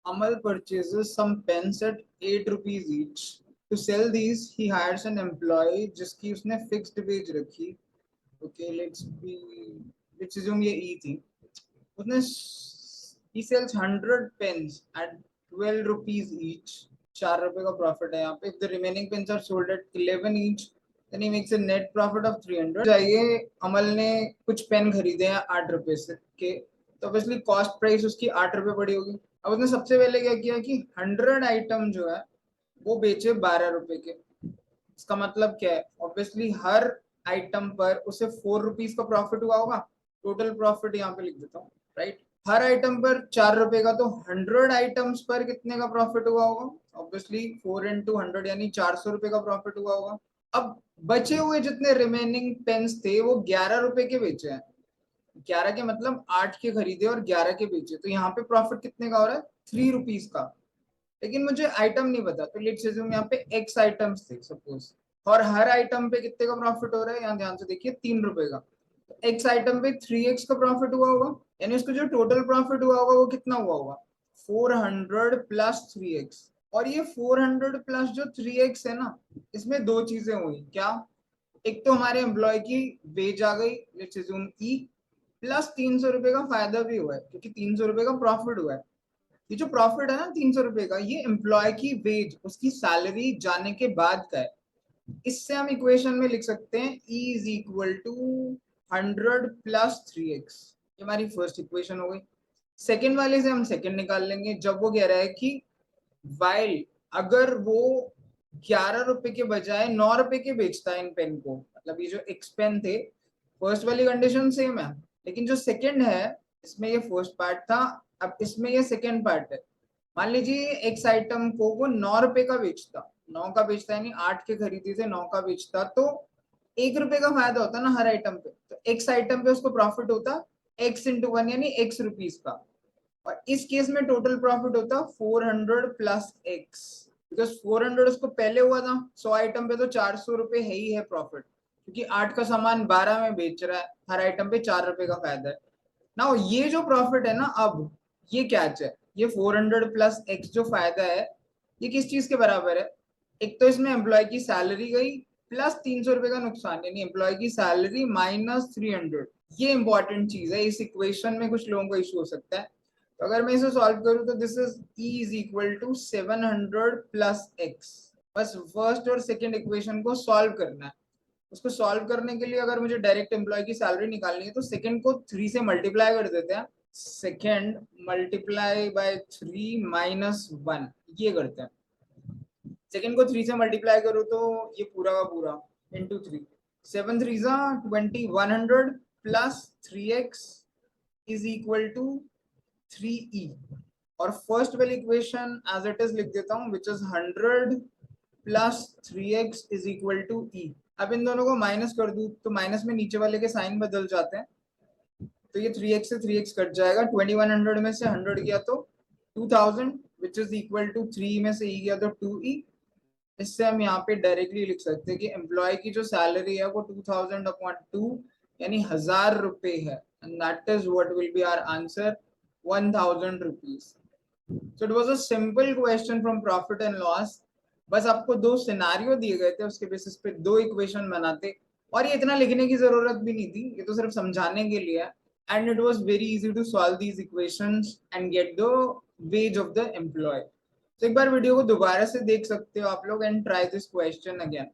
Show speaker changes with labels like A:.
A: Amal purchases some pens at 8 rupees each. To sell these, he hires an employee जिसकी उसने fixed wage रखी. Okay, let's assume ये E थी. उसने he sells 100 pens at 12 rupees each. 4 रुपए का profit है यहाँ पे. If the remaining pens are sold at 11 each, then he makes a net profit of 300. चाहिए अमल ने कुछ पेन खरीदे हैं 8 रुपए से के, तो ऑब्वियसली कॉस्ट प्राइस उसकी 8 रुपए पड़ी होगी. अब उसने सबसे पहले क्या किया कि 100 आइटम जो है वो बेचे 12 रुपए के. इसका मतलब क्या है? ऑब्वियसली हर आइटम पर उसे 4 रुपीज का प्रॉफिट हुआ होगा. टोटल प्रॉफिट यहाँ पे लिख देता हूँ, राइट. हर आइटम पर 4 रुपए का, तो 100 आइटम्स पर कितने का प्रॉफिट हुआ होगा? ऑब्वियसली 4 into 100 यानी 400 रुपए का प्रॉफिट हुआ होगा. अब बचे हुए जितने रिमेनिंग पेन्स थे वो 11 रुपए के बेचे हैं. 11 के मतलब 8 के खरीदे और 11 के बेचे, तो यहाँ पे प्रॉफिट कितने का हो रहा है? 3 रुपीज का. लेकिन मुझे आइटम नहीं पता, तो लेट्स अज्यूम यहाँ पे x आइटम्स थे सपोज, और हर आइटम पे कितने का प्रॉफिट हो रहा है? यहाँ ध्यान से देखिए 3 रुपए का. तो x आइटम पे 3x का प्रॉफिट हुआ होगा, यानी उसको जो टोटल प्रॉफिट हुआ होगा वो कितना हुआ होगा? 400 प्लस 3x. और ये 400 प्लस जो 3x है ना, इसमें दो चीजें हुई. क्या? एक तो हमारे एम्प्लॉय की वेज आ गई, लेट्स अज्यूम E, प्लस 300 रुपए का फायदा भी हुआ है क्योंकि 300 रुपए का प्रॉफिट हुआ है. ये जो प्रॉफिट है ना 300 रुपए का, ये एम्प्लॉय की वेज, उसकी सैलरी जाने के बाद का है. इससे हम इक्वेशन में लिख सकते हैं E is equal to 100 plus 3x. ये हमारी फर्स्ट इक्वेशन हो गई. सेकेंड वाले से हम सेकेंड निकाल लेंगे. जब वो कह रहा है कि वाइल अगर वो 11 रुपए के बजाय 9 रुपए के बेचता है इन पेन को, मतलब ये जो एक्स पेन थे, फर्स्ट वाली कंडीशन सेम है, लेकिन जो सेकंड है इसमें ये फर्स्ट पार्ट था, अब इसमें ये सेकंड पार्ट है. मान लीजिए एक्स आइटम को वो 9 रुपए का बेचता, 9 का बेचता यानी 8 के खरीदी थे 9 का बेचता, तो 1 रुपए का फायदा होता ना हर आइटम पे, तो एक्स आइटम पे उसको प्रॉफिट होता x इंटू 1 यानी x रुपीज का. और इस केस में टोटल प्रॉफिट होता 400 प्लस x, बिकॉज 400 उसको पहले हुआ था 100 आइटम पे, तो 400 रुपए है ही है प्रॉफिट, क्योंकि 8 का सामान 12 में बेच रहा है, हर आइटम पे 4 रुपए का फायदा है ना. ये जो प्रॉफिट है ना, अब ये कैच है, ये 400 प्लस x जो फायदा है ये किस चीज के बराबर है? एक तो इसमें एम्प्लॉय की सैलरी गई प्लस 300 रुपए का नुकसान, यानी एम्प्लॉय की सैलरी माइनस 300. ये इंपॉर्टेंट चीज है. इस इक्वेशन में कुछ लोगों को इशू हो सकता है, तो अगर मैं इसे सॉल्व करूं तो this is E is equal to 700 plus x. बस फर्स्ट और सेकंड इक्वेशन को सॉल्व करना है. उसको सॉल्व करने के लिए अगर मुझे डायरेक्ट एम्प्लॉय की सैलरी निकालनी है तो सेकंड को 3 से मल्टीप्लाई कर देते हैं. सेकंड मल्टीप्लाई बाय 3 माइनस 1, ये करते हैं. सेकंड को 3 से मल्टीप्लाई करो तो ये पूरा का पूरा into 3, 7 3 20, 100 plus 3x is equal to 3e. और फर्स्ट वाली इक्वेशन एज इट इज लिख देता हूँ, which is 100 plus 3x is equal to e. अब इन दोनों को माइनस कर दूं तो माइनस में नीचे वाले के साइन बदल जाते हैं, तो ये 3x से 3x कट जाएगा. 2100 में से 100 गया तो 2000, विच इज इक्वल टू 3 में से e गया तो 2e. इससे हम यहाँ पे डायरेक्टली लिख सकते हैं कि एम्प्लॉय की जो सैलरी है वो 2000 अपॉन 2 यानी 1000 रुपए है, and that is what will be our answer, 1000 rupees. So it was a simple question from profit and loss. बस आपको दो सिनारियो दिए गए थे, उसके बेसिस पे दो इक्वेशन बनाते, और ये इतना लिखने की जरूरत भी नहीं थी, ये तो सिर्फ समझाने के लिए है. And it was very easy to solve these equations and get the wage of the employ. तो एक बार वीडियो को दोबारा से देख सकते हो आप लोग and try this question again.